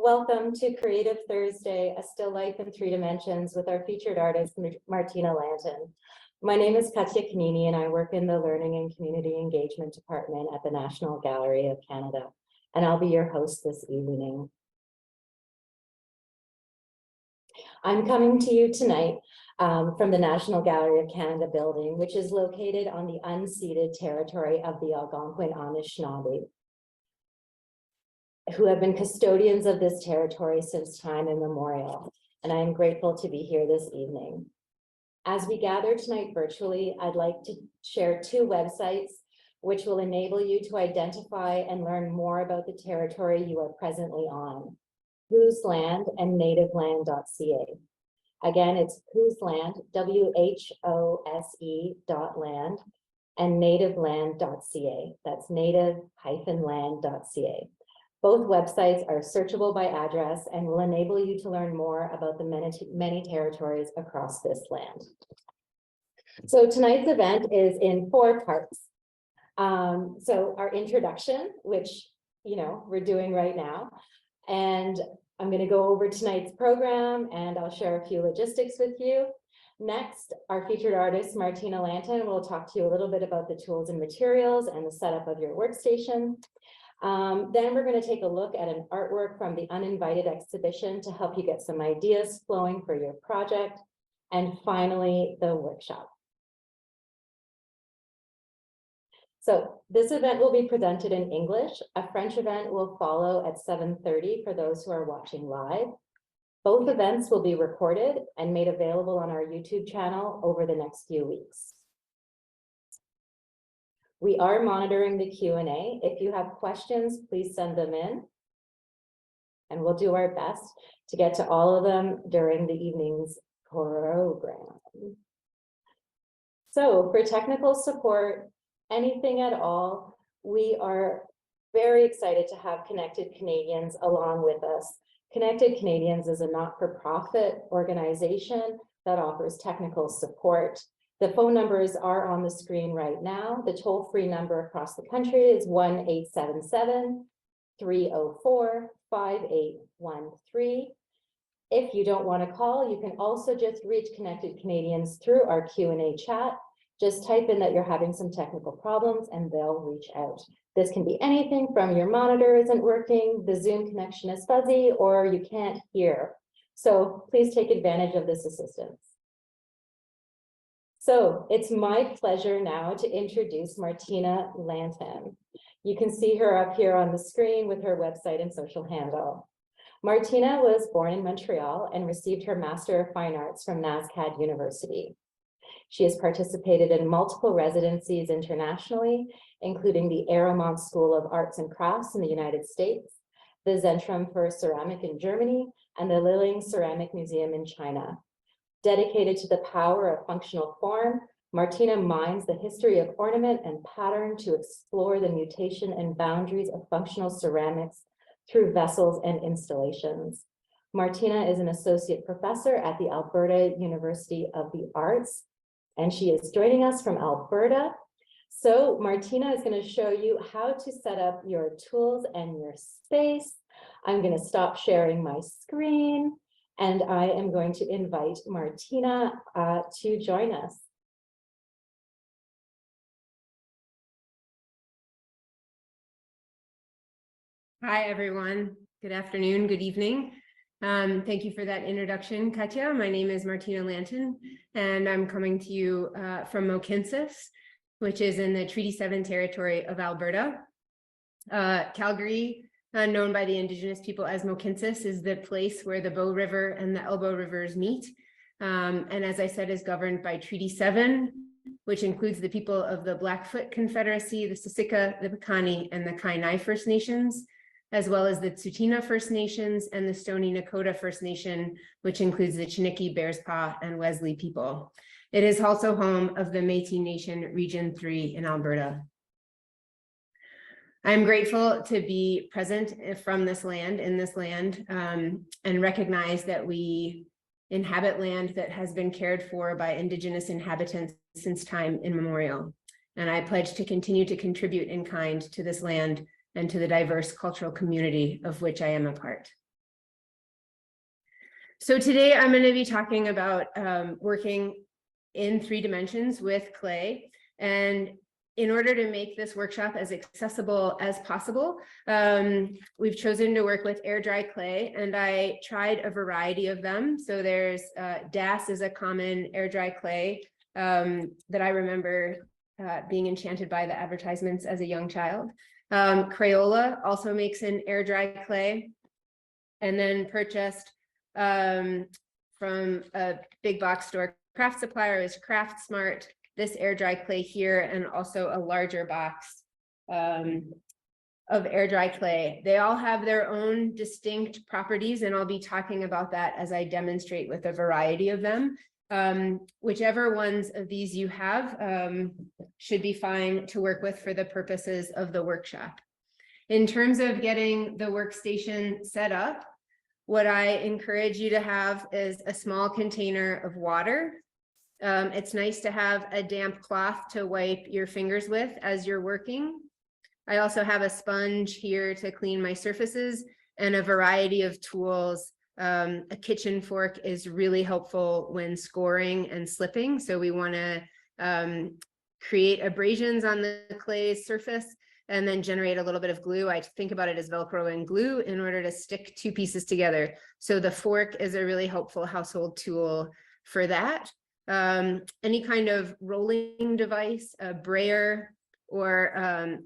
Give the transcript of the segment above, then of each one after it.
Welcome to Creative Thursday, a still life in 3 dimensions with our featured artist, Martina Lantin. My name is Katya Kanini and I work in the Learning and Community Engagement Department at the National Gallery of Canada, and I'll be your host this evening. I'm coming to you tonight from the National Gallery of Canada building, which is located on the unceded territory of the Algonquin Anishinaabe, who have been custodians of this territory since time immemorial, and I am grateful to be here this evening. As we gather tonight virtually, I'd like to share 2 websites which will enable you to identify and learn more about the territory you are presently on: Whose Land and nativeland.ca. Again, it's Whose Land, WHOSE.land, and nativeland.ca. That's native-land.ca. Both websites are searchable by address and will enable you to learn more about the many territories across this land. So tonight's event is in 4 parts. So our introduction, which we're doing right now, and I'm going to go over tonight's program and I'll share a few logistics with you. Next, our featured artist, Martina Lantin, will talk to you a little bit about the tools and materials and the setup of your workstation. Then we're going to take a look at an artwork from the Uninvited exhibition to help you get some ideas flowing for your project. And finally, the workshop. So this event will be presented in English. A French event will follow at 7:30 for those who are watching live. Both events will be recorded and made available on our YouTube channel over the next few weeks. We are monitoring the Q&A. If you have questions, please send them in, and we'll do our best to get to all of them during the evening's program. So for technical support, anything at all, we are very excited to have Connected Canadians along with us. Connected Canadians is a not-for-profit organization that offers technical support. The phone numbers are on the screen right now. The toll-free number across the country is 1-877-304-5813. If you don't want to call, you can also just reach Connected Canadians through our Q&A chat. Just type in that you're having some technical problems and they'll reach out. This can be anything from your monitor isn't working, the Zoom connection is fuzzy, or you can't hear. So please take advantage of this assistance. So it's my pleasure now to introduce Martina Lantin. You can see her up here on the screen with her website and social handle. Martina was born in Montreal and received her Master of Fine Arts from NSCAD University. She has participated in multiple residencies internationally, including the Aeromont School of Arts and Crafts in the United States, the Zentrum for Ceramic in Germany, and the Liling Ceramic Museum in China. Dedicated to the power of functional form, Martina mines the history of ornament and pattern to explore the mutation and boundaries of functional ceramics through vessels and installations. Martina is an associate professor at the Alberta University of the Arts, and she is joining us from Alberta. So Martina is going to show you how to set up your tools and your space. I'm going to stop sharing my screen, and I am going to invite Martina to join us. Hi, everyone. Good afternoon, good evening. Thank you for that introduction, Katya. My name is Martina Lantin, and I'm coming to you from Mohkinstsis, which is in the Treaty 7 territory of Alberta. Calgary, known by the Indigenous people as Mohkinstsis, is the place where the Bow River and the Elbow Rivers meet. And as I said, is governed by Treaty 7, which includes the people of the Blackfoot Confederacy, the Siksika, the Piikani, and the Kainai First Nations, as well as the Tsuut'ina First Nations and the Stoney Nakoda First Nation, which includes the Chiniki, Bearspaw, and Wesley people. It is also home of the Métis Nation Region 3 in Alberta. I'm grateful to be present from this land, in this land, and recognize that we inhabit land that has been cared for by Indigenous inhabitants since time immemorial. And I pledge to continue to contribute in kind to this land and to the diverse cultural community of which I am a part. So today I'm going to be talking about working in 3 dimensions with clay. And in order to make this workshop as accessible as possible, we've chosen to work with air dry clay, and I tried a variety of them. So there's DAS is a common air dry clay that I remember being enchanted by the advertisements as a young child. Crayola also makes an air dry clay, and then purchased from a big box store craft supplier is Craft Smart, this air dry clay here, and also a larger box of air dry clay. They all have their own distinct properties, and I'll be talking about that as I demonstrate with a variety of them. Whichever ones of these you have should be fine to work with for the purposes of the workshop. In terms of getting the workstation set up, what I encourage you to have is a small container of water. It's nice to have a damp cloth to wipe your fingers with as you're working. I also have a sponge here to clean my surfaces and a variety of tools. A kitchen fork is really helpful when scoring and slipping. So we want to create abrasions on the clay surface and then generate a little bit of glue. I think about it as Velcro and glue in order to stick 2 pieces together. So the fork is a really helpful household tool for that. Any kind of rolling device, a brayer, or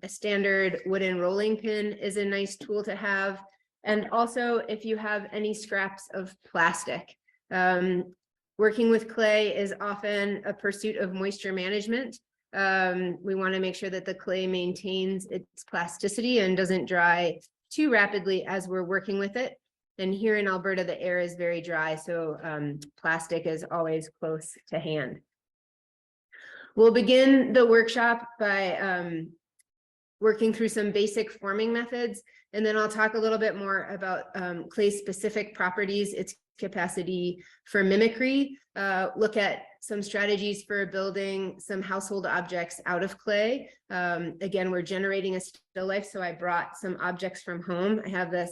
a standard wooden rolling pin is a nice tool to have. And also if you have any scraps of plastic. Working with clay is often a pursuit of moisture management. We want to make sure that the clay maintains its plasticity and doesn't dry too rapidly as we're working with it. And here in Alberta, the air is very dry, so plastic is always close to hand. We'll begin the workshop by working through some basic forming methods, and then I'll talk a little bit more about clay's specific properties, its capacity for mimicry, look at some strategies for building some household objects out of clay. Again, we're generating a still life, so I brought some objects from home. I have this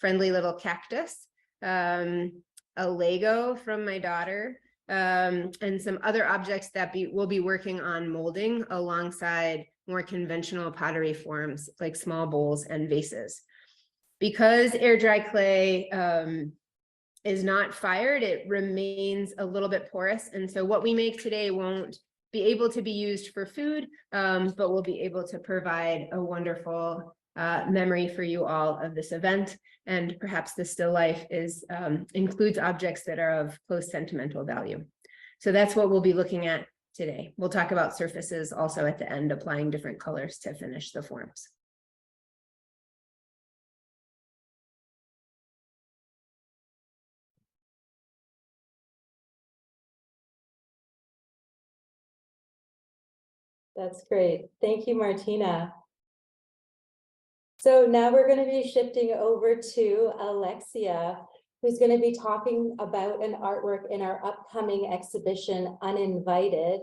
friendly little cactus, a Lego from my daughter, and some other objects that we'll be working on molding alongside more conventional pottery forms like small bowls and vases. Because air dry clay is not fired, it remains a little bit porous. And so what we make today won't be able to be used for food, but we'll be able to provide a wonderful memory for you all of this event. And perhaps the still life includes objects that are of close sentimental value. So that's what we'll be looking at today. We'll talk about surfaces also at the end, applying different colors to finish the forms. That's great. Thank you, Martina. So now we're going to be shifting over to Alexia, who's going to be talking about an artwork in our upcoming exhibition, Uninvited.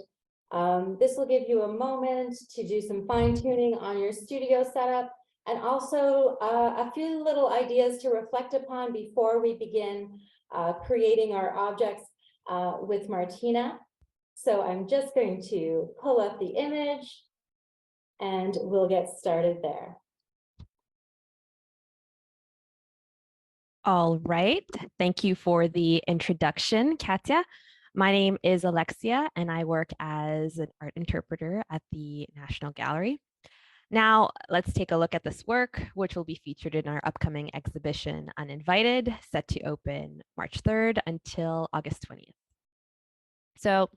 This will give you a moment to do some fine tuning on your studio setup, and also a few little ideas to reflect upon before we begin creating our objects with Martina. So I'm just going to pull up the image and we'll get started there. All right. Thank you for the introduction, Katya. My name is Alexia, and I work as an art interpreter at the National Gallery. Now, let's take a look at this work, which will be featured in our upcoming exhibition, Uninvited, set to open March 3rd until August 20th. So,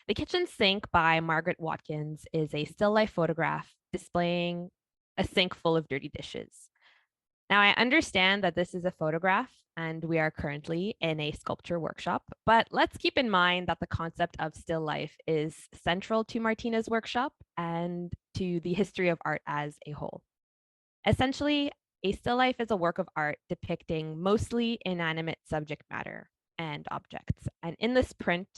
The Kitchen Sink by Margaret Watkins is a still life photograph displaying a sink full of dirty dishes. Now, I understand that this is a photograph and we are currently in a sculpture workshop, but let's keep in mind that the concept of still life is central to Martina's workshop and to the history of art as a whole. Essentially, a still life is a work of art depicting mostly inanimate subject matter and objects. And in this print,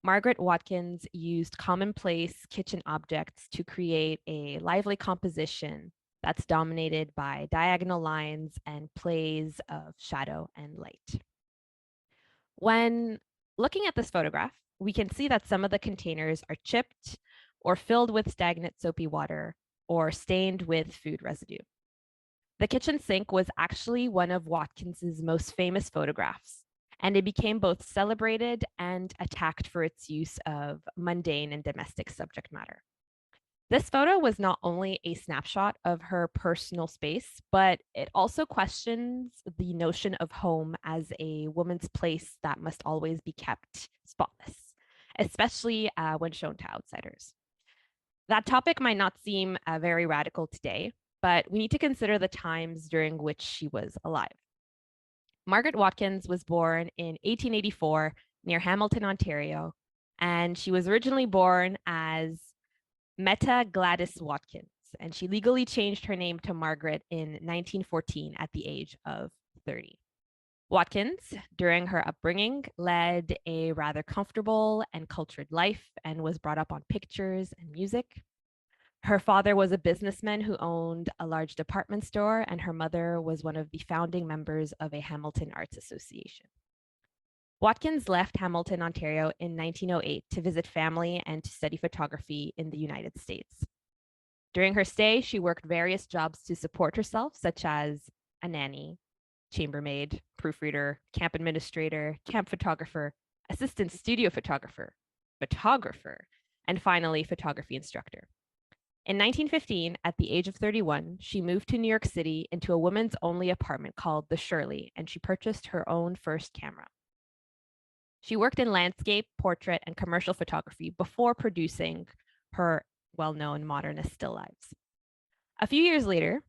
Margaret Watkins used commonplace kitchen objects to create a lively composition that's dominated by diagonal lines and plays of shadow and light. When looking at this photograph, we can see that some of the containers are chipped or filled with stagnant soapy water or stained with food residue. The kitchen sink was actually one of Watkins's most famous photographs, and it became both celebrated and attacked for its use of mundane and domestic subject matter. This photo was not only a snapshot of her personal space, but it also questions the notion of home as a woman's place that must always be kept spotless, especially when shown to outsiders. That topic might not seem very radical today, but we need to consider the times during which she was alive. Margaret Watkins was born in 1884 near Hamilton, Ontario, and she was originally born as Meta Gladys Watkins, and she legally changed her name to Margaret in 1914 at the age of 30. Watkins, during her upbringing, led a rather comfortable and cultured life and was brought up on pictures and music. Her father was a businessman who owned a large department store, and her mother was one of the founding members of a Hamilton Arts Association. Watkins left Hamilton, Ontario in 1908 to visit family and to study photography in the United States. During her stay, she worked various jobs to support herself, such as a nanny, chambermaid, proofreader, camp administrator, camp photographer, assistant studio photographer, and finally, photography instructor. In 1915, at the age of 31, she moved to New York City into a women's only apartment called the Shirley, and she purchased her own first camera. She worked in landscape, portrait, and commercial photography before producing her well-known modernist still lives. A few years later,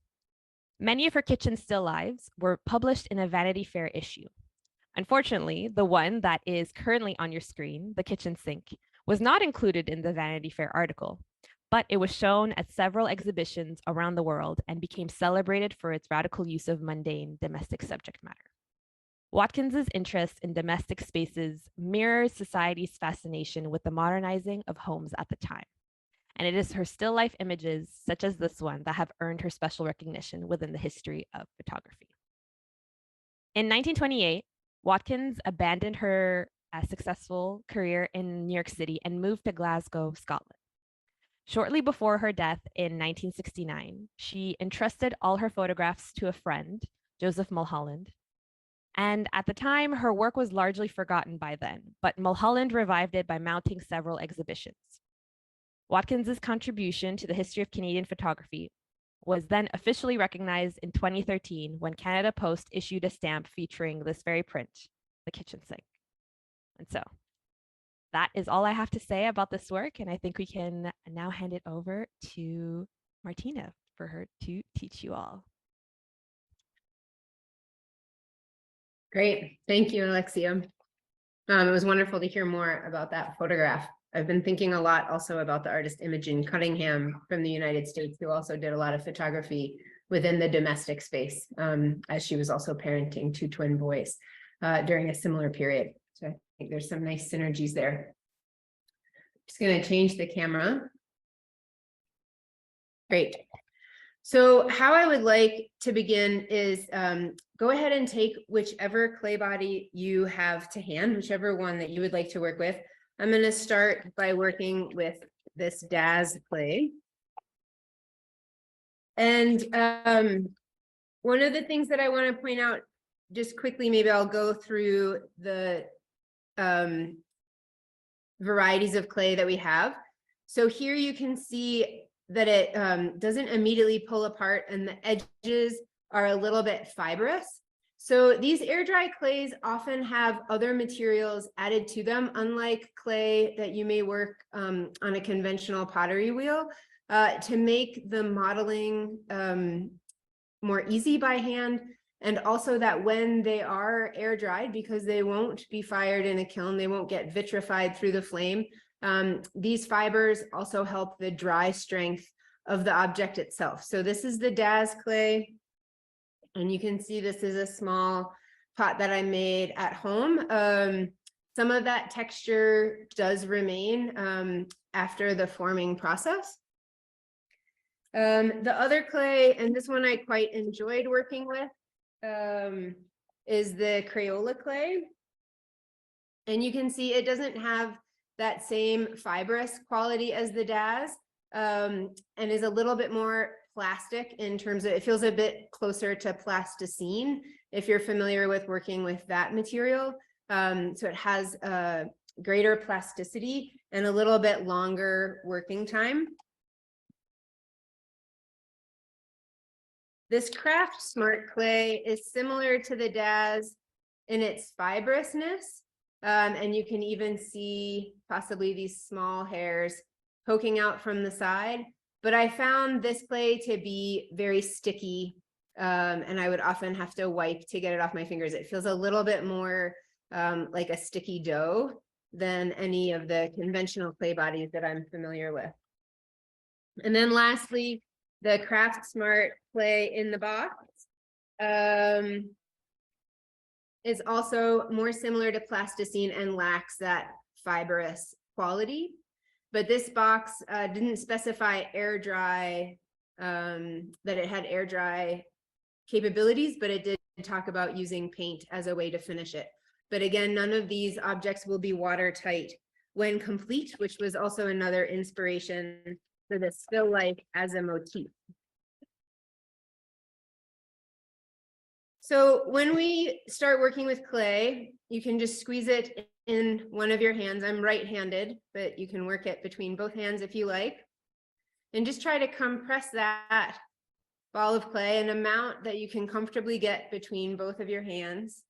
many of her kitchen still lives were published in a Vanity Fair issue. Unfortunately, the one that is currently on your screen, the kitchen sink, was not included in the Vanity Fair article, but it was shown at several exhibitions around the world and became celebrated for its radical use of mundane domestic subject matter. Watkins's interest in domestic spaces mirrors society's fascination with the modernizing of homes at the time. And it is her still life images, such as this one, that have earned her special recognition within the history of photography. In 1928, Watkins abandoned her successful career in New York City and moved to Glasgow, Scotland. Shortly before her death in 1969, she entrusted all her photographs to a friend, Joseph Mulholland. And at the time, her work was largely forgotten by then, but Mulholland revived it by mounting several exhibitions. Watkins's contribution to the history of Canadian photography was then officially recognized in 2013 when Canada Post issued a stamp featuring this very print, the kitchen sink. And so that is all I have to say about this work, and I think we can now hand it over to Martina for her to teach you all. Great. Thank you, Alexia. It was wonderful to hear more about that photograph. I've been thinking a lot also about the artist Imogen Cunningham from the United States, who also did a lot of photography within the domestic space, as she was also parenting two twin boys during a similar period. So I think there's some nice synergies there. Just going to change the camera. Great. So how I would like to begin is go ahead and take whichever clay body you have to hand, whichever one that you would like to work with. I'm going to start by working with this Daz clay. And one of the things that I want to point out just quickly, maybe I'll go through the varieties of clay that we have. So here you can see that it doesn't immediately pull apart and the edges are a little bit fibrous. So these air dry clays often have other materials added to them, unlike clay that you may work on a conventional pottery wheel, to make the modeling more easy by hand. And also that when they are air dried, because they won't be fired in a kiln, they won't get vitrified through the flame. These fibers also help the dry strength of the object itself. So this is the Daz clay. And you can see this is a small pot that I made at home. Some of that texture does remain after the forming process. The other clay, and this one I quite enjoyed working with, is the Crayola clay. And you can see it doesn't have that same fibrous quality as the DAS, and is a little bit more plastic in terms of, it feels a bit closer to plasticine, if you're familiar with working with that material. So it has a greater plasticity and a little bit longer working time. This Craft Smart clay is similar to the DAS in its fibrousness. And you can even see possibly these small hairs poking out from the side. But I found this clay to be very sticky, and I would often have to wipe to get it off my fingers. It feels a little bit more like a sticky dough than any of the conventional clay bodies that I'm familiar with. And then lastly, the Craft Smart clay in the box is also more similar to plasticine and lacks that fibrous quality. But this box didn't specify air dry, that it had air dry capabilities, but it did talk about using paint as a way to finish it. But again, none of these objects will be watertight when complete, which was also another inspiration for the still life as a motif. So when we start working with clay, you can just squeeze it in one of your hands. I'm right-handed, but you can work it between both hands if you like. And just try to compress that ball of clay an amount that you can comfortably get between both of your hands.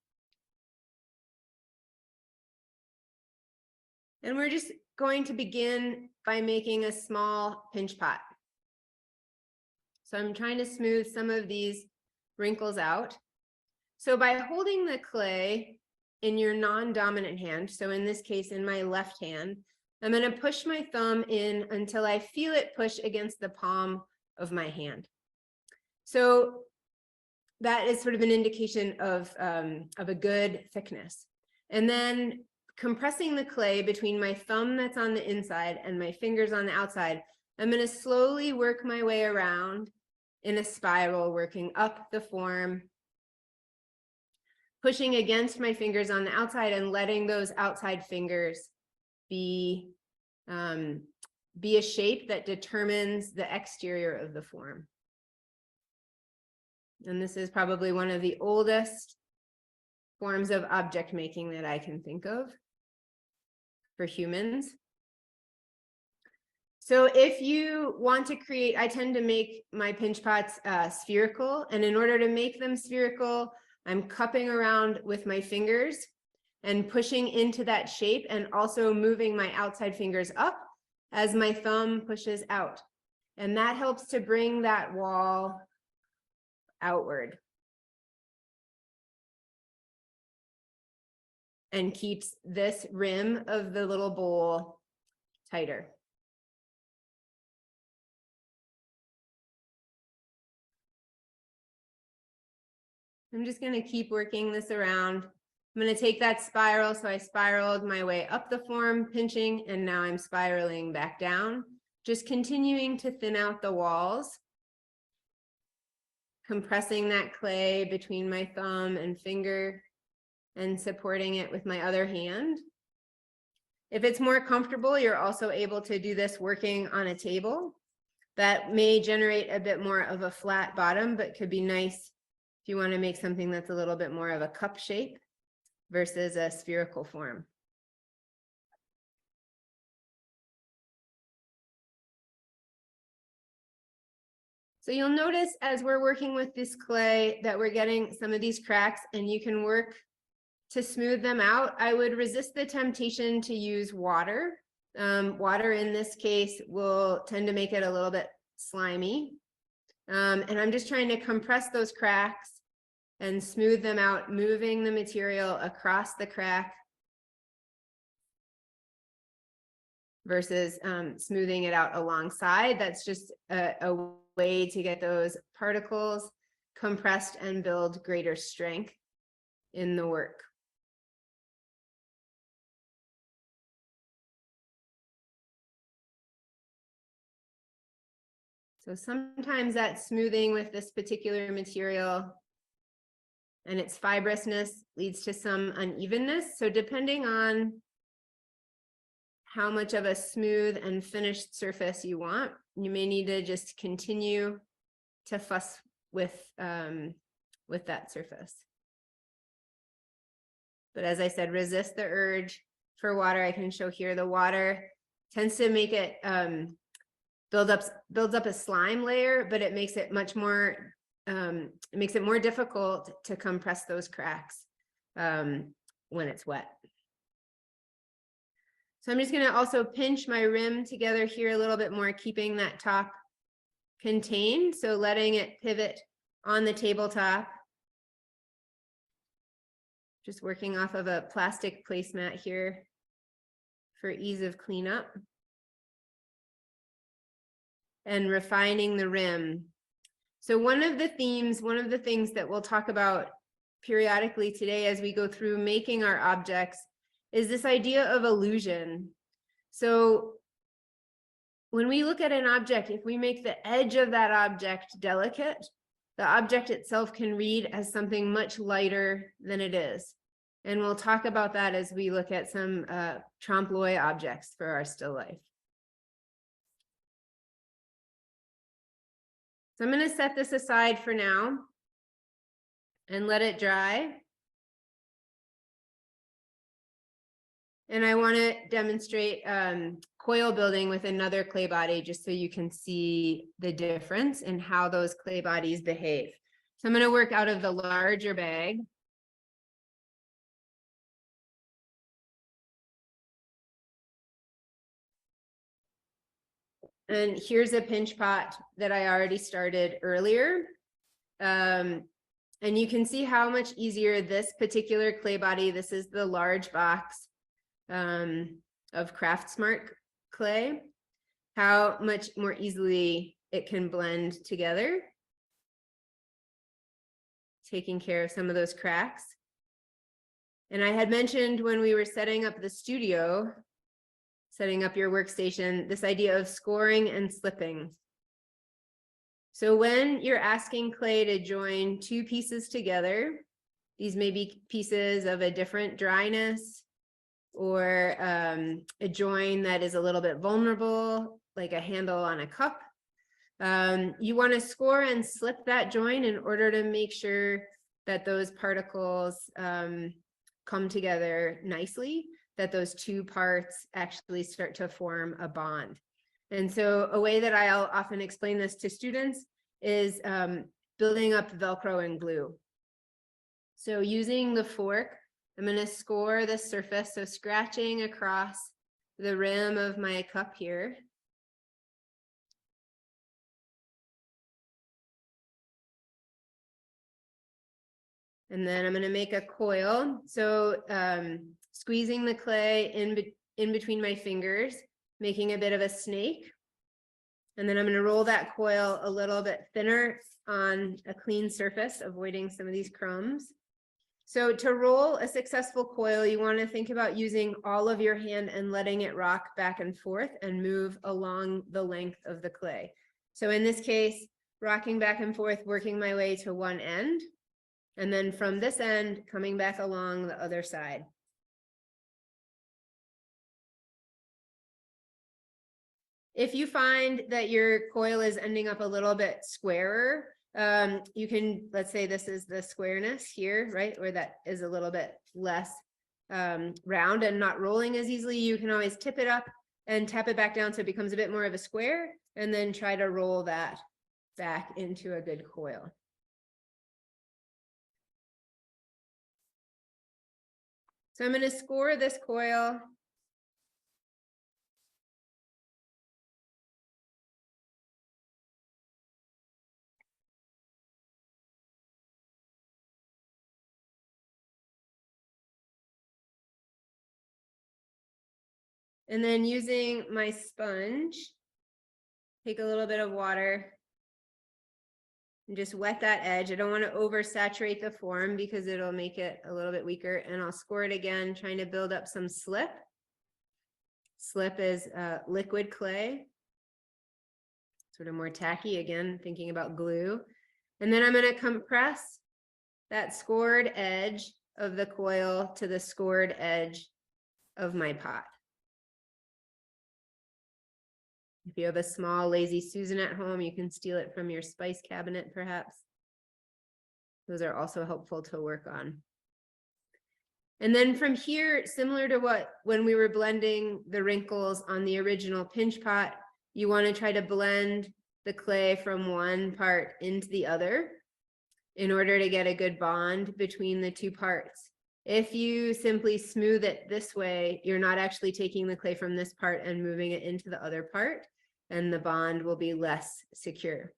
And we're just going to begin by making a small pinch pot. So I'm trying to smooth some of these wrinkles out. So by holding the clay in your non-dominant hand, so in this case, in my left hand, I'm going to push my thumb in until I feel it push against the palm of my hand. So that is sort of an indication of a good thickness. And then compressing the clay between my thumb that's on the inside and my fingers on the outside, I'm going to slowly work my way around in a spiral, working up the form, pushing against my fingers on the outside and letting those outside fingers be a shape that determines the exterior of the form. And this is probably one of the oldest forms of object making that I can think of for humans. So if you want to create, I tend to make my pinch pots spherical, and in order to make them spherical, I'm cupping around with my fingers and pushing into that shape, and also moving my outside fingers up as my thumb pushes out. And that helps to bring that wall outward and keeps this rim of the little bowl tighter. I'm just going to keep working this around. I'm going to take that spiral. So I spiraled my way up the form, pinching, and now I'm spiraling back down, just continuing to thin out the walls, compressing that clay between my thumb and finger and supporting it with my other hand. If it's more comfortable, you're also able to do this working on a table. That may generate a bit more of a flat bottom, but could be nice if you want to make something that's a little bit more of a cup shape versus a spherical form. So you'll notice as we're working with this clay that we're getting some of these cracks, and you can work to smooth them out. I would resist the temptation to use water. Water in this case will tend to make it a little bit slimy. And I'm just trying to compress those cracks and smooth them out, moving the material across the crack versus smoothing it out alongside. That's just a way to get those particles compressed and build greater strength in the work. So sometimes that smoothing with this particular material and its fibrousness leads to some unevenness. So depending on how much of a smooth and finished surface you want, you may need to just continue to fuss with that surface. But as I said, resist the urge for water. I can show here the water tends to make it builds up a slime layer, but it makes it much more it makes it more difficult to compress those cracks when it's wet. So I'm just going to also pinch my rim together here a little bit more, keeping that top contained. So letting it pivot on the tabletop. Just working off of a plastic placemat here for ease of cleanup. And refining the rim. So one of the things that we'll talk about periodically today as we go through making our objects is this idea of illusion. So when we look at an object, if we make the edge of that object delicate, the object itself can read as something much lighter than it is. And we'll talk about that as we look at some trompe-l'oeil objects for our still life. So I'm going to set this aside for now and let it dry. And I want to demonstrate coil building with another clay body just so you can see the difference in how those clay bodies behave. So I'm going to work out of the larger bag. And here's a pinch pot that I already started earlier. And you can see how much easier this particular clay body, this is the large box of Craft Smart clay, how much more easily it can blend together, taking care of some of those cracks. And I had mentioned when we were setting up the studio, setting up your workstation, this idea of scoring and slipping. So when you're asking clay to join two pieces together, these may be pieces of a different dryness or a join that is a little bit vulnerable, like a handle on a cup. You want to score and slip that join in order to make sure that those particles come together nicely, that those two parts actually start to form a bond. And so a way that I'll often explain this to students is building up Velcro and glue. So using the fork, I'm going to score the surface, so scratching across the rim of my cup here. And then I'm going to make a coil. So squeezing the clay in between my fingers, making a bit of a snake. And then I'm going to roll that coil a little bit thinner on a clean surface, avoiding some of these crumbs. So to roll a successful coil, you want to think about using all of your hand and letting it rock back and forth and move along the length of the clay. So in this case, rocking back and forth, working my way to one end, and then from this end, coming back along the other side. If you find that your coil is ending up a little bit squarer, you can, let's say this is the squareness here, right? Or that is a little bit less round and not rolling as easily. You can always tip it up and tap it back down so it becomes a bit more of a square, and then try to roll that back into a good coil. So I'm going to score this coil. And then using my sponge, take a little bit of water and just wet that edge. I don't want to oversaturate the form because it'll make it a little bit weaker. And I'll score it again, trying to build up some slip. Slip is liquid clay, sort of more tacky, again, thinking about glue. And then I'm going to compress that scored edge of the coil to the scored edge of my pot. If you have a small Lazy Susan at home, you can steal it from your spice cabinet, perhaps. Those are also helpful to work on. And then from here, similar to when we were blending the wrinkles on the original pinch pot, you want to try to blend the clay from one part into the other in order to get a good bond between the two parts. If you simply smooth it this way, you're not actually taking the clay from this part and moving it into the other part, and the bond will be less secure.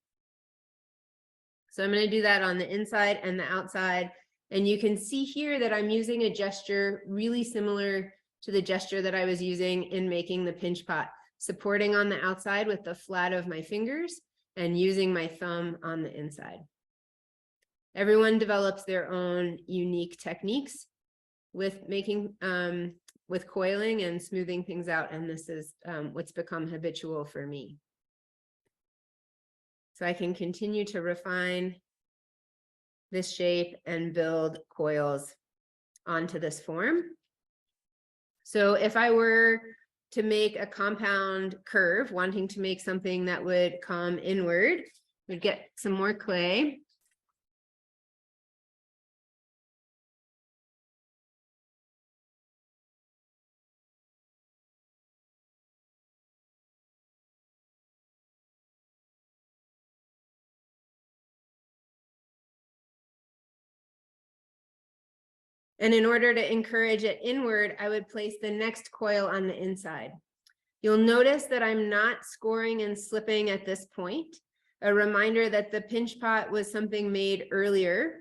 So I'm going to do that on the inside and the outside. And you can see here that I'm using a gesture really similar to the gesture that I was using in making the pinch pot, supporting on the outside with the flat of my fingers and using my thumb on the inside. Everyone develops their own unique techniques with making, with coiling and smoothing things out. And this is what's become habitual for me. So I can continue to refine this shape and build coils onto this form. So if I were to make a compound curve, wanting to make something that would come inward, we'd get some more clay. And in order to encourage it inward, I would place the next coil on the inside. You'll notice that I'm not scoring and slipping at this point. A reminder that the pinch pot was something made earlier,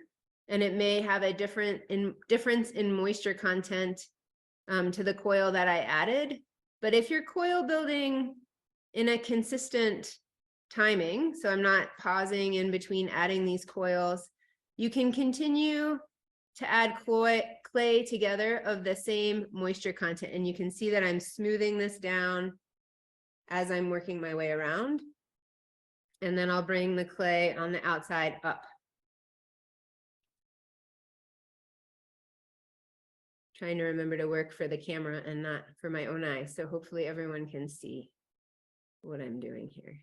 and it may have a difference in moisture content to the coil that I added. But if you're coil building in a consistent timing, so I'm not pausing in between adding these coils, you can continue to add clay together of the same moisture content. And you can see that I'm smoothing this down as I'm working my way around. And then I'll bring the clay on the outside up. Trying to remember to work for the camera and not for my own eyes. So hopefully everyone can see what I'm doing here.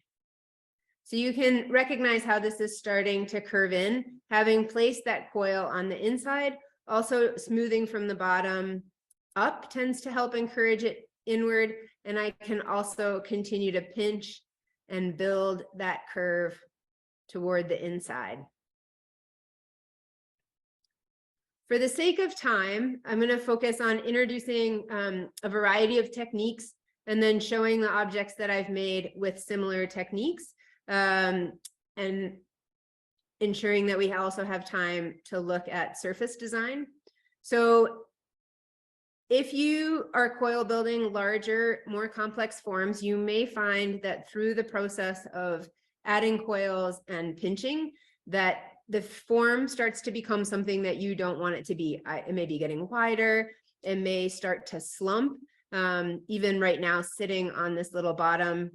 So you can recognize how this is starting to curve in, having placed that coil on the inside. Also smoothing from the bottom up tends to help encourage it inward. And I can also continue to pinch and build that curve toward the inside. For the sake of time, I'm going to focus on introducing a variety of techniques and then showing the objects that I've made with similar techniques. And ensuring that we also have time to look at surface design. So if you are coil building larger, more complex forms, you may find that through the process of adding coils and pinching, that the form starts to become something that you don't want it to be. It may be getting wider, it may start to slump. Even right now, sitting on this little bottom,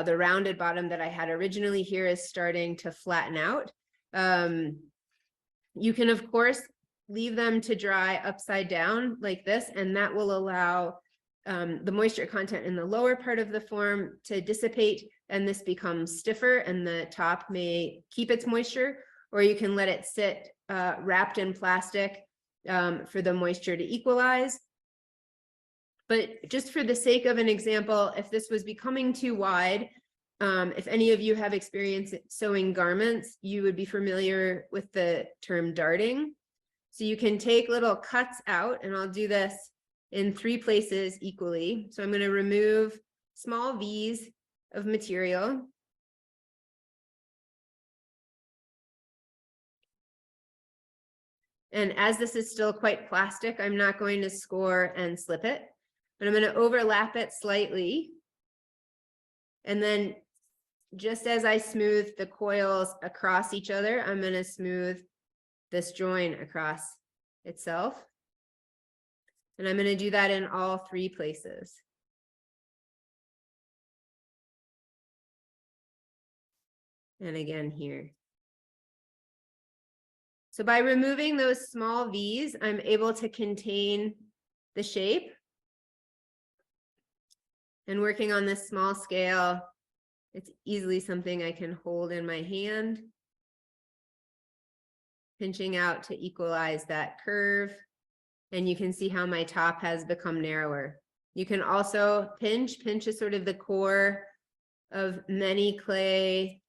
the rounded bottom that I had originally here is starting to flatten out. You can, of course, leave them to dry upside down like this, and that will allow the moisture content in the lower part of the form to dissipate, and this becomes stiffer, and the top may keep its moisture, or you can let it sit wrapped in plastic for the moisture to equalize. But just for the sake of an example, if this was becoming too wide, if any of you have experience sewing garments, you would be familiar with the term darting. So you can take little cuts out, and I'll do this in 3 places equally. So I'm going to remove small V's of material. And as this is still quite plastic, I'm not going to score and slip it, but I'm going to overlap it slightly. And then just as I smooth the coils across each other, I'm going to smooth this join across itself. And I'm going to do that in all 3 places. And again here. So by removing those small V's, I'm able to contain the shape. And working on this small scale, it's easily something I can hold in my hand, pinching out to equalize that curve. And you can see how my top has become narrower. You can also pinch is sort of the core of many clay,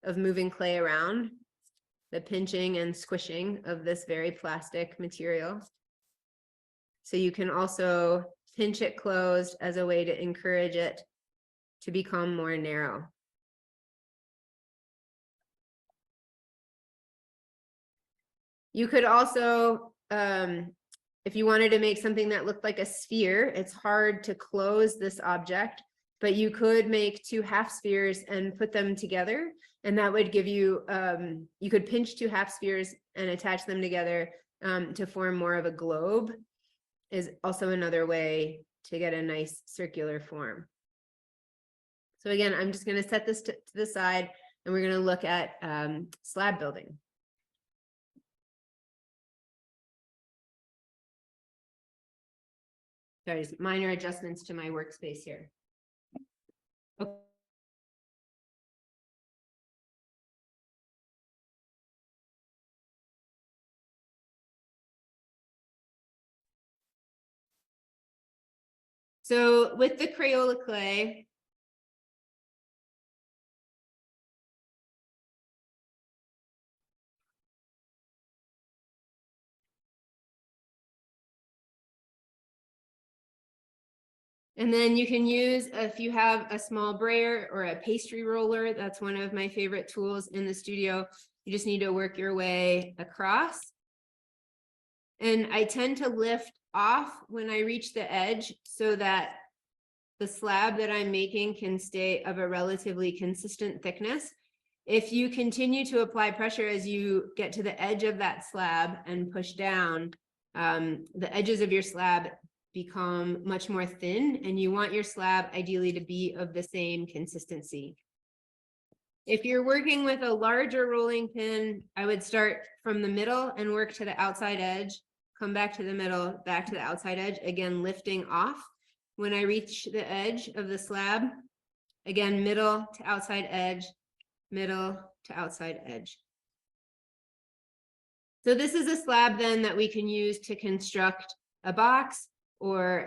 of moving clay around, the pinching and squishing of this very plastic material. So you can also pinch it closed as a way to encourage it to become more narrow. You could also, if you wanted to make something that looked like a sphere, it's hard to close this object, but you could make 2 half spheres and put them together. And that would give you, you could pinch 2 half spheres and attach them together to form more of a globe, is also another way to get a nice circular form. So again, I'm just going to set this to the side and we're going to look at slab building. There's minor adjustments to my workspace here. Okay. So with the Crayola clay, and then you can use, if you have a small brayer or a pastry roller, that's one of my favorite tools in the studio. You just need to work your way across. And I tend to lift off when I reach the edge so that the slab that I'm making can stay of a relatively consistent thickness. If you continue to apply pressure as you get to the edge of that slab and push down, the edges of your slab become much more thin, and you want your slab ideally to be of the same consistency. If you're working with a larger rolling pin, I would start from the middle and work to the outside edge, come back to the middle, back to the outside edge, again lifting off. When I reach the edge of the slab, again middle to outside edge, middle to outside edge. So this is a slab then that we can use to construct a box or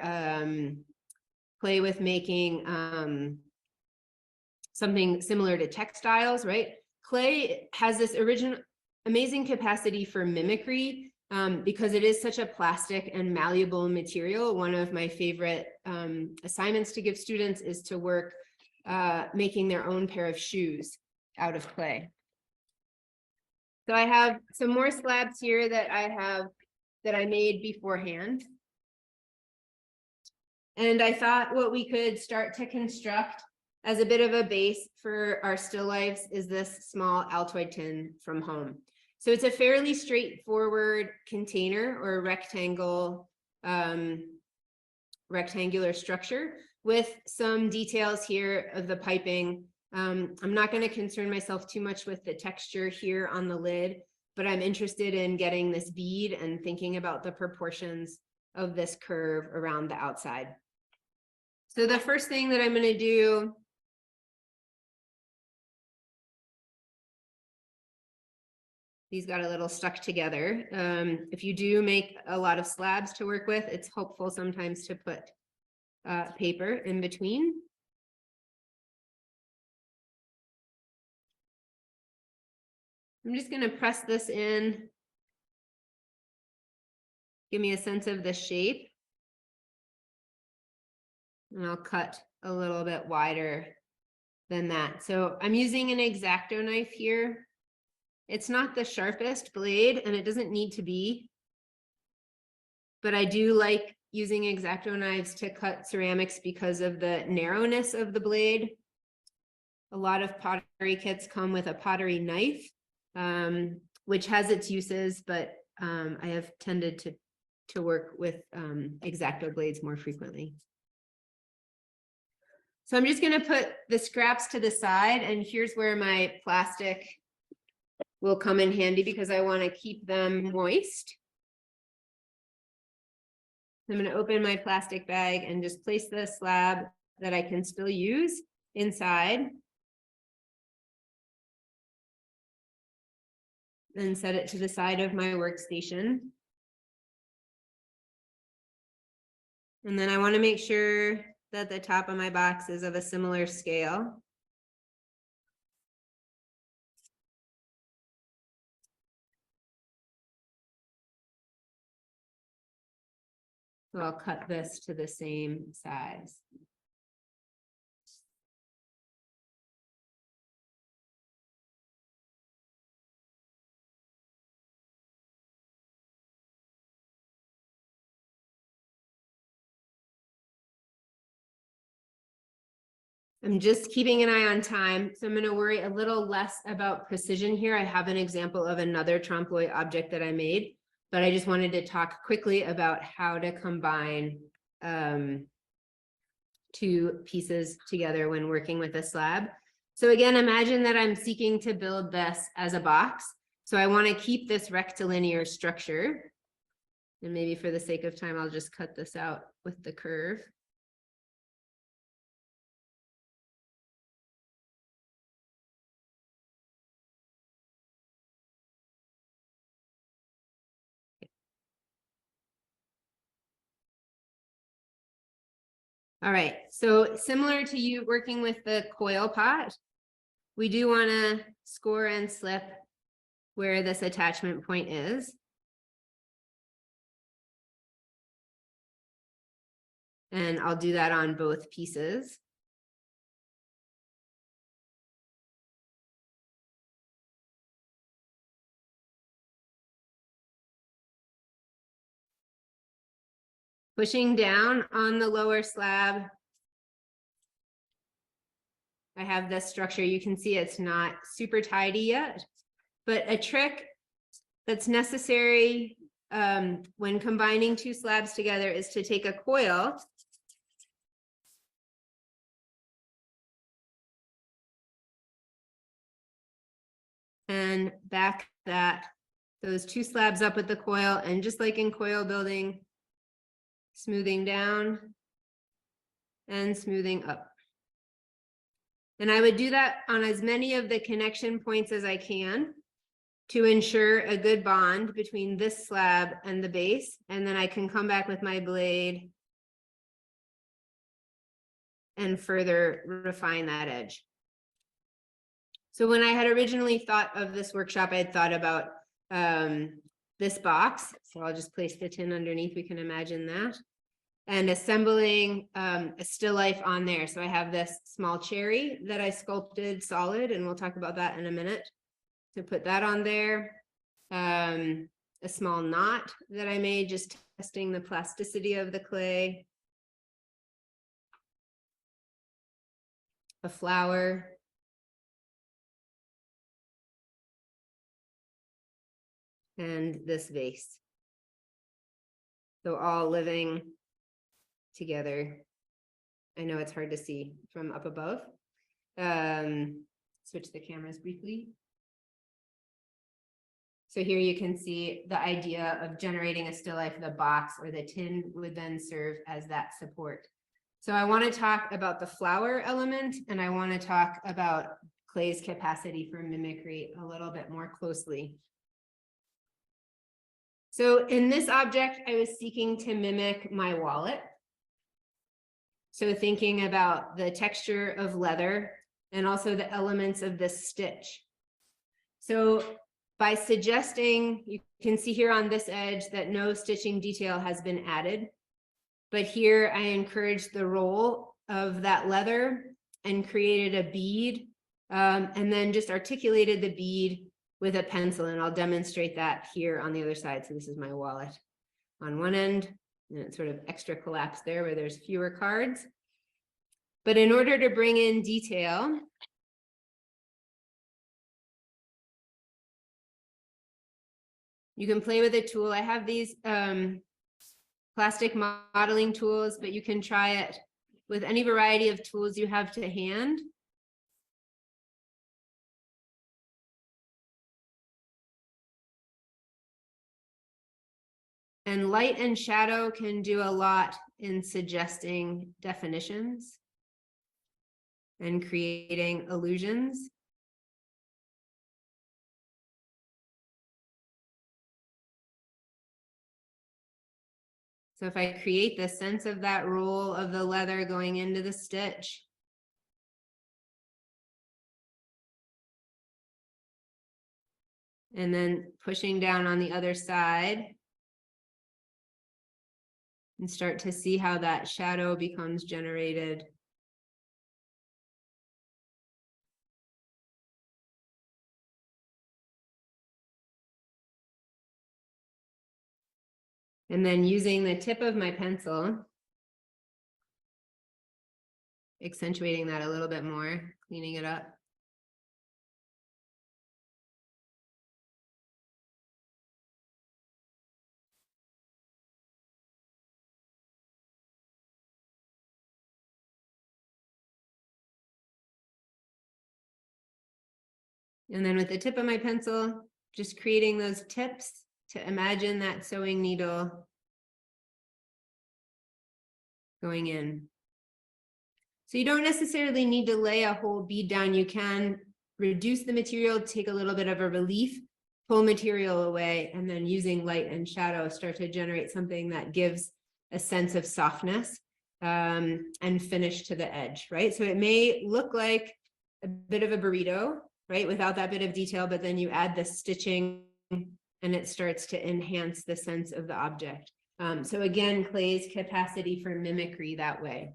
play with making something similar to textiles, right? Clay has this amazing capacity for mimicry because it is such a plastic and malleable material. One of my favorite assignments to give students is to work making their own pair of shoes out of clay. So I have some more slabs here that I made beforehand. And I thought what we could start to construct as a bit of a base for our still lifes is this small Altoid tin from home. So it's a fairly straightforward container or rectangular structure with some details here of the piping. I'm not going to concern myself too much with the texture here on the lid, but I'm interested in getting this bead and thinking about the proportions of this curve around the outside. So the first thing that I'm going to do these got a little stuck together. If you do make a lot of slabs to work with, it's helpful sometimes to put paper in between. I'm just going to press this in. Give me a sense of the shape. And I'll cut a little bit wider than that. So I'm using an X-Acto knife here. It's not the sharpest blade and it doesn't need to be, but I do like using X-Acto knives to cut ceramics because of the narrowness of the blade. A lot of pottery kits come with a pottery knife, which has its uses, but I have tended to work with X-Acto blades more frequently. So I'm just going to put the scraps to the side, and here's where my plastic will come in handy because I want to keep them moist. I'm going to open my plastic bag and just place the slab that I can still use inside. And set it to the side of my workstation. And then I want to make sure that the top of my box is of a similar scale. So I'll cut this to the same size. I'm just keeping an eye on time, so I'm going to worry a little less about precision here. I have an example of another trompe l'oeil object that I made, but I just wanted to talk quickly about how to combine two pieces together when working with a slab. So again, imagine that I'm seeking to build this as a box. So I want to keep this rectilinear structure. And maybe for the sake of time, I'll just cut this out with the curve. All right, so similar to you working with the coil pot, we do want to score and slip where this attachment point is. And I'll do that on both pieces. Pushing down on the lower slab, I have this structure. You can see it's not super tidy yet, but a trick that's necessary when combining two slabs together is to take a coil and back those two slabs up with the coil, and just like in coil building, smoothing down and smoothing up. And I would do that on as many of the connection points as I can to ensure a good bond between this slab and the base. And then I can come back with my blade and further refine that edge. So when I had originally thought of this workshop, I had thought about this box. So I'll just place the tin underneath. We can imagine that. And assembling a still life on there. So I have this small cherry that I sculpted solid, and we'll talk about that in a minute. To put that on there. A small knot that I made, just testing the plasticity of the clay. A flower. And this vase. So all living together. I know it's hard to see from up above. Switch the cameras briefly. So here you can see the idea of generating a still life. The box or the tin would then serve as that support. So I want to talk about the flower element, and I want to talk about clay's capacity for mimicry a little bit more closely. So in this object, I was seeking to mimic my wallet. So thinking about the texture of leather and also the elements of this stitch. So by suggesting, you can see here on this edge that no stitching detail has been added, but here I encouraged the roll of that leather and created a bead, and then just articulated the bead with a pencil, and I'll demonstrate that here on the other side. So this is my wallet on one end, and it's sort of extra collapse there where there's fewer cards. But in order to bring in detail, you can play with a tool. I have these plastic modeling tools, but you can try it with any variety of tools you have to hand. And light and shadow can do a lot in suggesting definitions and creating illusions. So if I create the sense of that roll of the leather going into the stitch, and then pushing down on the other side, and start to see how that shadow becomes generated. And then using the tip of my pencil, accentuating that a little bit more, cleaning it up. And then with the tip of my pencil, just creating those tips to imagine that sewing needle going in. So you don't necessarily need to lay a whole bead down. You can reduce the material, take a little bit of a relief, pull material away, and then using light and shadow start to generate something that gives a sense of softness and finish to the edge, right? So it may look like a bit of a burrito, right, without that bit of detail, but then you add the stitching and it starts to enhance the sense of the object. So again, clay's capacity for mimicry that way.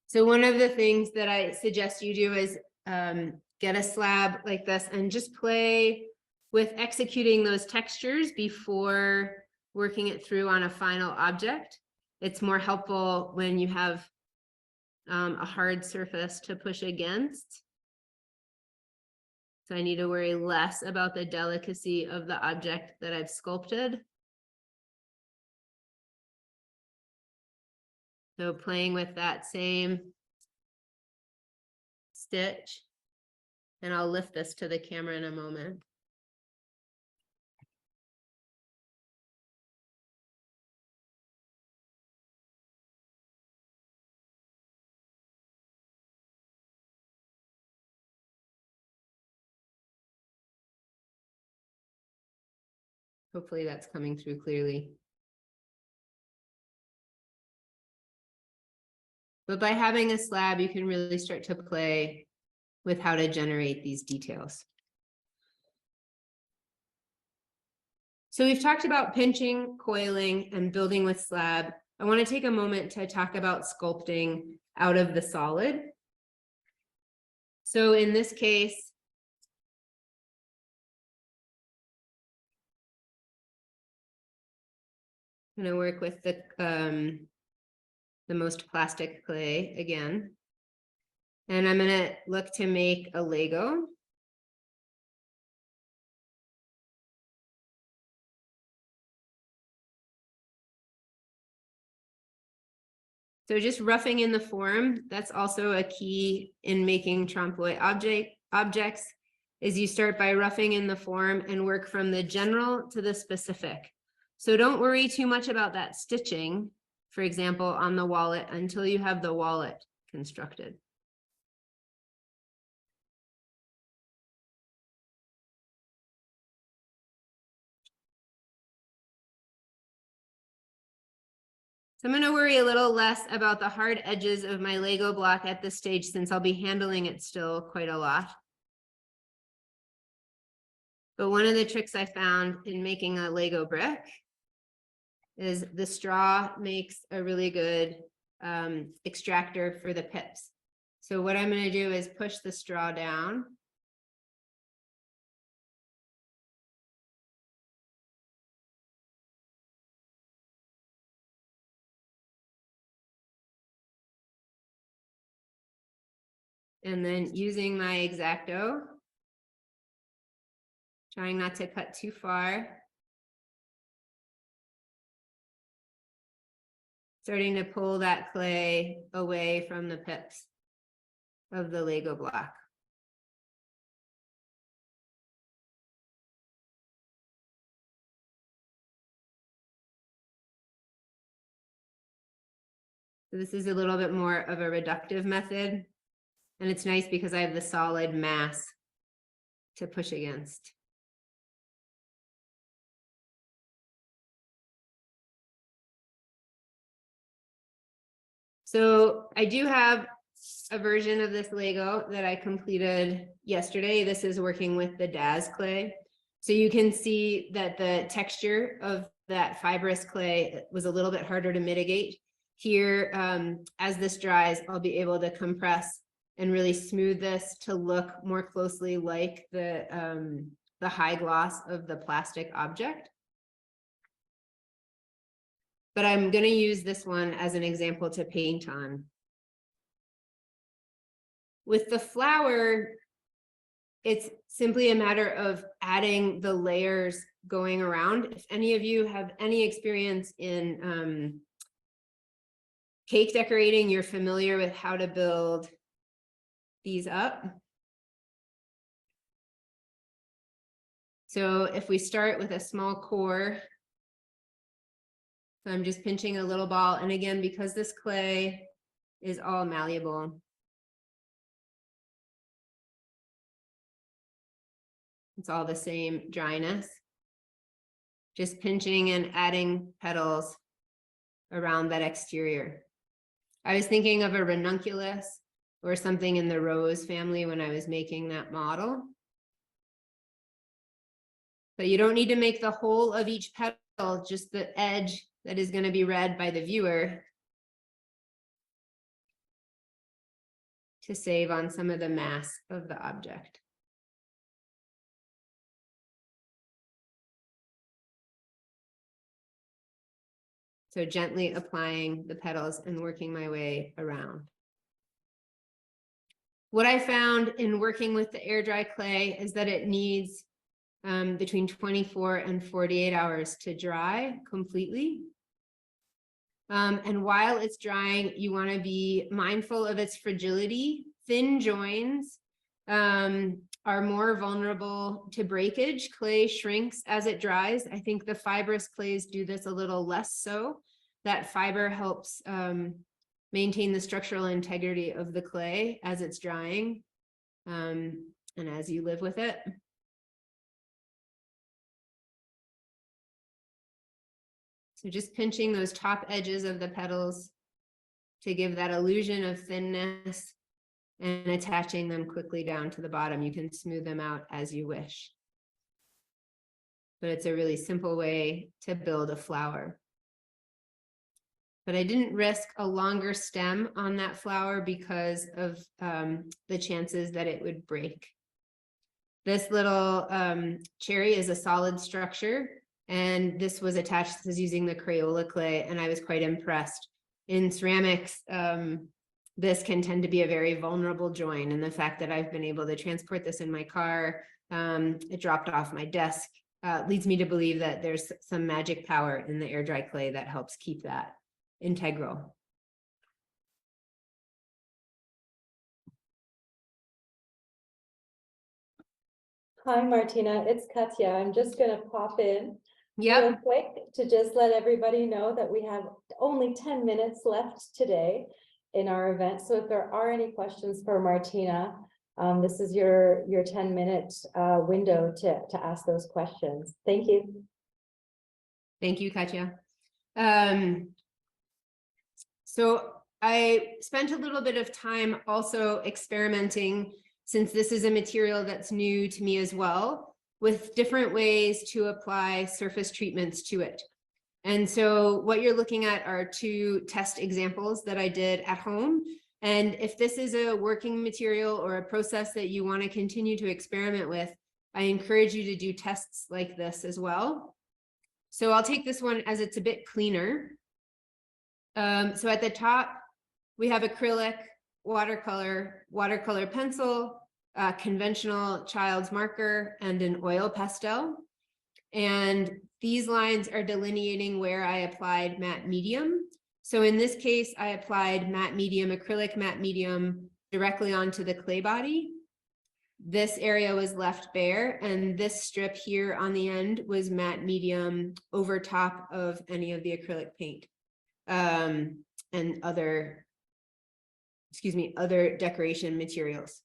So one of the things that I suggest you do is get a slab like this and just play with executing those textures before working it through on a final object. It's more helpful when you have a hard surface to push against. So I need to worry less about the delicacy of the object that I've sculpted. So playing with that same stitch, and I'll lift this to the camera in a moment. Hopefully that's coming through clearly. But by having a slab, you can really start to play with how to generate these details. So we've talked about pinching, coiling, and building with slab. I want to take a moment to talk about sculpting out of the solid. So in this case, I'm going to work with the most plastic clay again. And I'm going to look to make a Lego. So just roughing in the form, that's also a key in making trompe l'oeil objects, is you start by roughing in the form and work from the general to the specific. So don't worry too much about that stitching, for example, on the wallet until you have the wallet constructed. So I'm going to worry a little less about the hard edges of my Lego block at this stage, since I'll be handling it still quite a lot. But one of the tricks I found in making a Lego brick is the straw makes a really good extractor for the pips. So what I'm going to do is push the straw down. And then using my X-Acto, trying not to cut too far. Starting to pull that clay away from the pips of the Lego block. So this is a little bit more of a reductive method. And it's nice because I have the solid mass to push against. So I do have a version of this Lego that I completed yesterday. This is working with the DAS clay. So you can see that the texture of that fibrous clay was a little bit harder to mitigate. Here, as this dries, I'll be able to compress and really smooth this to look more closely like the high gloss of the plastic object. But I'm going to use this one as an example to paint on. With the flower, it's simply a matter of adding the layers going around. If any of you have any experience in cake decorating, you're familiar with how to build these up. So if we start with a small core, so I'm just pinching a little ball. And again, because this clay is all malleable, it's all the same dryness. Just pinching and adding petals around that exterior. I was thinking of a ranunculus or something in the rose family when I was making that model. But you don't need to make the whole of each petal, just the edge that is going to be read by the viewer to save on some of the mass of the object. So gently applying the petals and working my way around. What I found in working with the air dry clay is that it needs between 24 and 48 hours to dry completely. And while it's drying, you want to be mindful of its fragility. Thin joins are more vulnerable to breakage. Clay shrinks as it dries. I think the fibrous clays do this a little less so. That fiber helps maintain the structural integrity of the clay as it's drying and as you live with it. So just pinching those top edges of the petals to give that illusion of thinness and attaching them quickly down to the bottom. You can smooth them out as you wish. But it's a really simple way to build a flower. But I didn't risk a longer stem on that flower because of the chances that it would break. This little cherry is a solid structure, and this was attached, this is using the Crayola clay, and I was quite impressed. In ceramics, this can tend to be a very vulnerable join, and the fact that I've been able to transport this in my car, it dropped off my desk, leads me to believe that there's some magic power in the air dry clay that helps keep that integral. Hi, Martina, it's Katya. I'm just going to pop in real Yep. quick to just let everybody know that we have only 10 minutes left today in our event. So if there are any questions for Martina, this is your 10-minute window to ask those questions. Thank you. Thank you, Katya. So I spent a little bit of time also experimenting, since this is a material that's new to me as well, with different ways to apply surface treatments to it. And so what you're looking at are two test examples that I did at home. And if this is a working material or a process that you want to continue to experiment with, I encourage you to do tests like this as well. So I'll take this one as it's a bit cleaner. So at the top, we have acrylic, watercolor pencil, conventional child's marker, and an oil pastel. And these lines are delineating where I applied matte medium. So in this case, I applied matte medium, acrylic matte medium directly onto the clay body. This area was left bare, and this strip here on the end was matte medium over top of any of the acrylic paint. and other decoration materials.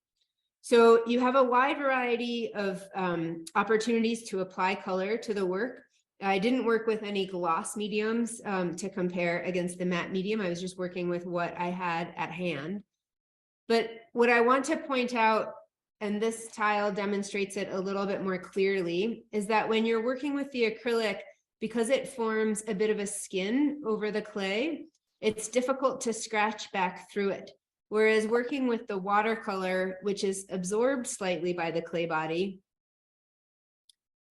So you have a wide variety of opportunities to apply color to the work. I didn't work with any gloss mediums to compare against the matte medium. I was just working with what I had at hand. But what I want to point out, and this tile demonstrates it a little bit more clearly, is that when you're working with the acrylic, because it forms a bit of a skin over the clay, it's difficult to scratch back through it. Whereas working with the watercolor, which is absorbed slightly by the clay body,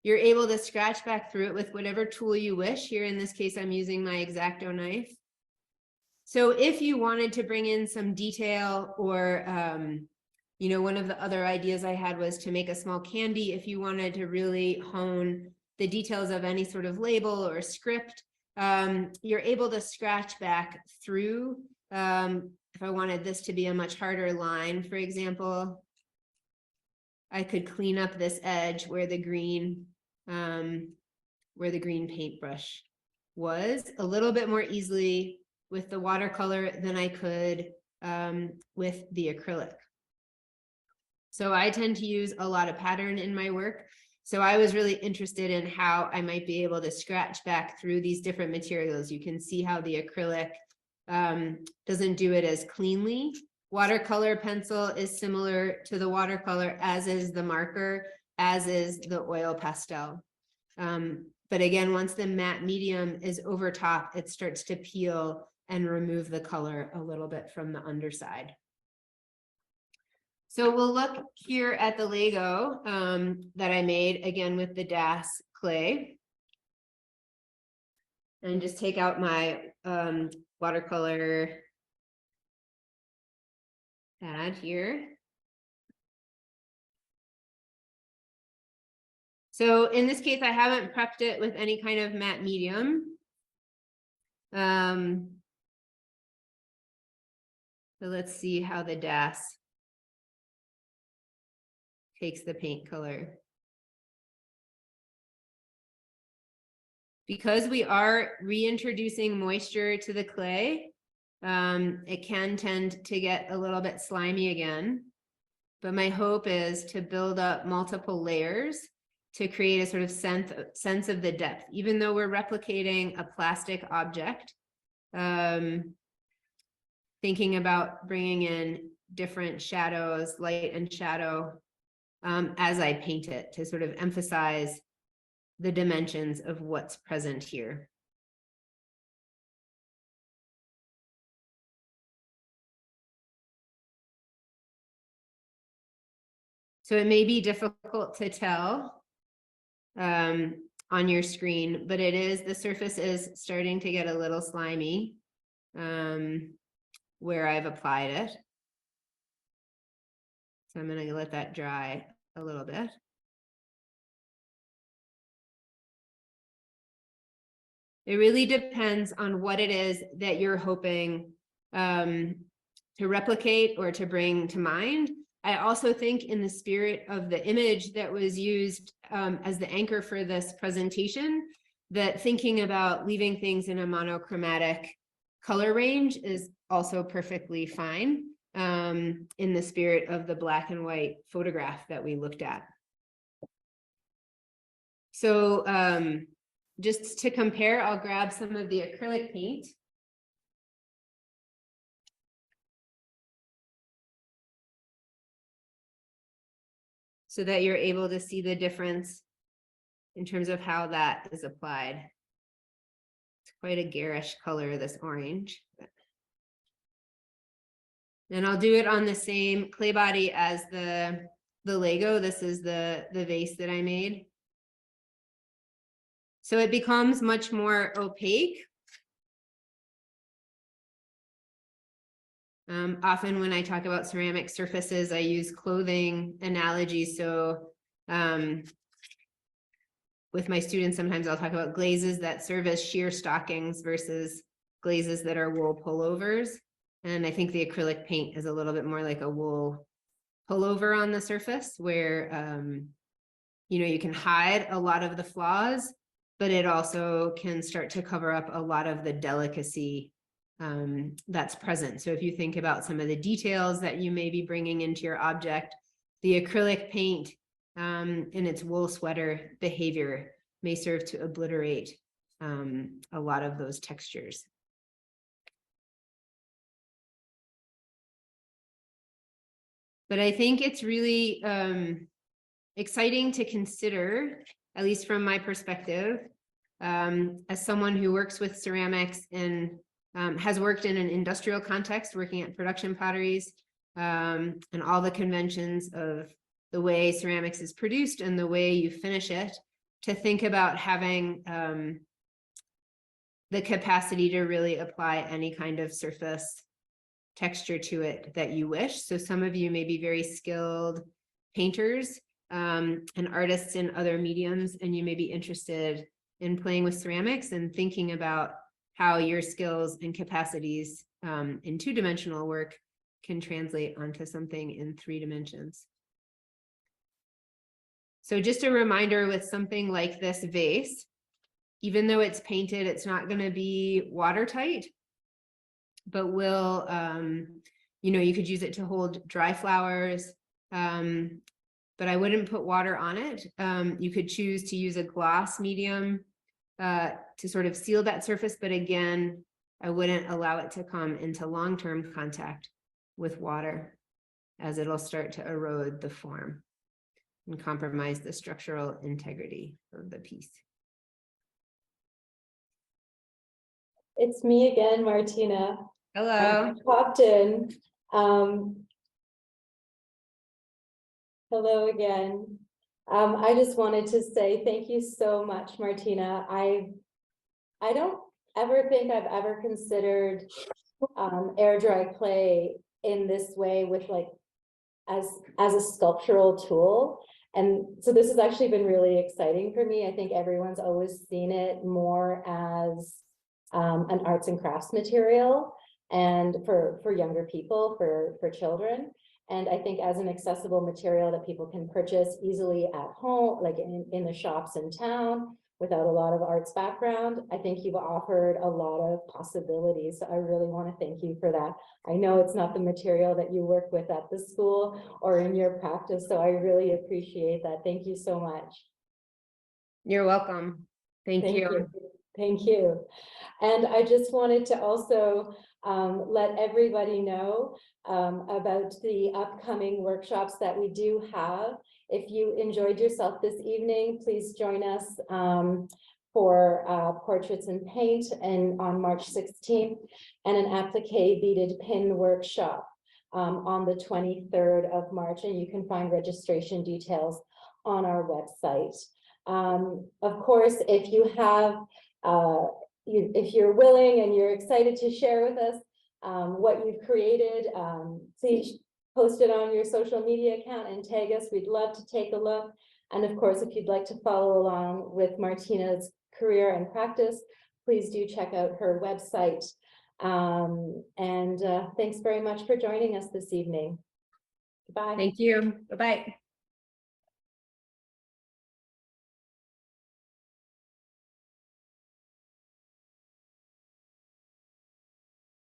you're able to scratch back through it with whatever tool you wish. Here in this case, I'm using my X-Acto knife. So if you wanted to bring in some detail, or one of the other ideas I had was to make a small candy. If you wanted to really hone the details of any sort of label or script, you're able to scratch back through. If I wanted this to be a much harder line, for example, I could clean up this edge where the green paintbrush was a little bit more easily with the watercolor than I could with the acrylic. So I tend to use a lot of pattern in my work. So I was really interested in how I might be able to scratch back through these different materials. You can see how the acrylic doesn't do it as cleanly. Watercolor pencil is similar to the watercolor, as is the marker, as is the oil pastel. But again, once the matte medium is over top, it starts to peel and remove the color a little bit from the underside. So we'll look here at the Lego that I made, again, with the DAS clay. And just take out my watercolor pad here. So in this case, I haven't prepped it with any kind of matte medium. So let's see how the DAS takes the paint color. Because we are reintroducing moisture to the clay, it can tend to get a little bit slimy again. But my hope is to build up multiple layers to create a sort of sense of the depth, even though we're replicating a plastic object. Thinking about bringing in different shadows, light and shadow, as I paint it, to sort of emphasize the dimensions of what's present here. So it may be difficult to tell on your screen, but the surface is starting to get a little slimy where I've applied it. So I'm going to let that dry a little bit. It really depends on what it is that you're hoping to replicate or to bring to mind. I also think, in the spirit of the image that was used as the anchor for this presentation, that thinking about leaving things in a monochromatic color range is also perfectly fine, in the spirit of the black and white photograph that we looked at. So just to compare, I'll grab some of the acrylic paint. So that you're able to see the difference in terms of how that is applied. It's quite a garish color, this orange. And I'll do it on the same clay body as the Lego. This is the vase that I made. So it becomes much more opaque. Often when I talk about ceramic surfaces, I use clothing analogies. So with my students, sometimes I'll talk about glazes that serve as sheer stockings versus glazes that are wool pullovers. And I think the acrylic paint is a little bit more like a wool pullover on the surface, where you can hide a lot of the flaws, but it also can start to cover up a lot of the delicacy that's present. So if you think about some of the details that you may be bringing into your object, the acrylic paint in its wool sweater behavior may serve to obliterate a lot of those textures. But I think it's really exciting to consider, at least from my perspective, as someone who works with ceramics and has worked in an industrial context, working at production potteries, and all the conventions of the way ceramics is produced and the way you finish it, to think about having the capacity to really apply any kind of surface texture to it that you wish. So some of you may be very skilled painters and artists in other mediums, and you may be interested in playing with ceramics and thinking about how your skills and capacities in two-dimensional work can translate onto something in 3 dimensions. So just a reminder, with something like this vase, even though it's painted, it's not going to be watertight, but will, you know, you could use it to hold dry flowers, but I wouldn't put water on it. You could choose to use a gloss medium to sort of seal that surface, but again, I wouldn't allow it to come into long-term contact with water, as it'll start to erode the form and compromise the structural integrity of the piece. It's me again, Martina. Hello. I popped in. Hello again. I just wanted to say thank you so much, Martina. I don't ever think I've ever considered air dry clay in this way, with like as a sculptural tool. And so this has actually been really exciting for me. I think everyone's always seen it more as an arts and crafts material, and for younger people, for children. And I think as an accessible material that people can purchase easily at home, like in the shops in town, without a lot of arts background, I think you've offered a lot of possibilities. So I really want to thank you for that. I know it's not the material that you work with at the school or in your practice, so I really appreciate that. Thank you so much. You're welcome. Thank you. Thank you. And I just wanted to also let everybody know about the upcoming workshops that we do have. If you enjoyed yourself this evening, please join us for Portraits and Paint and on March 16th, and an applique beaded pin workshop on the 23rd of March. And you can find registration details on our website. Of course, if you have if you're willing and you're excited to share with us what you've created, please post it on your social media account and tag us. We'd love to take a look. And of course, if you'd like to follow along with Martina's career and practice, please do check out her website. Thanks very much for joining us this evening. Goodbye. Thank you. Bye-bye.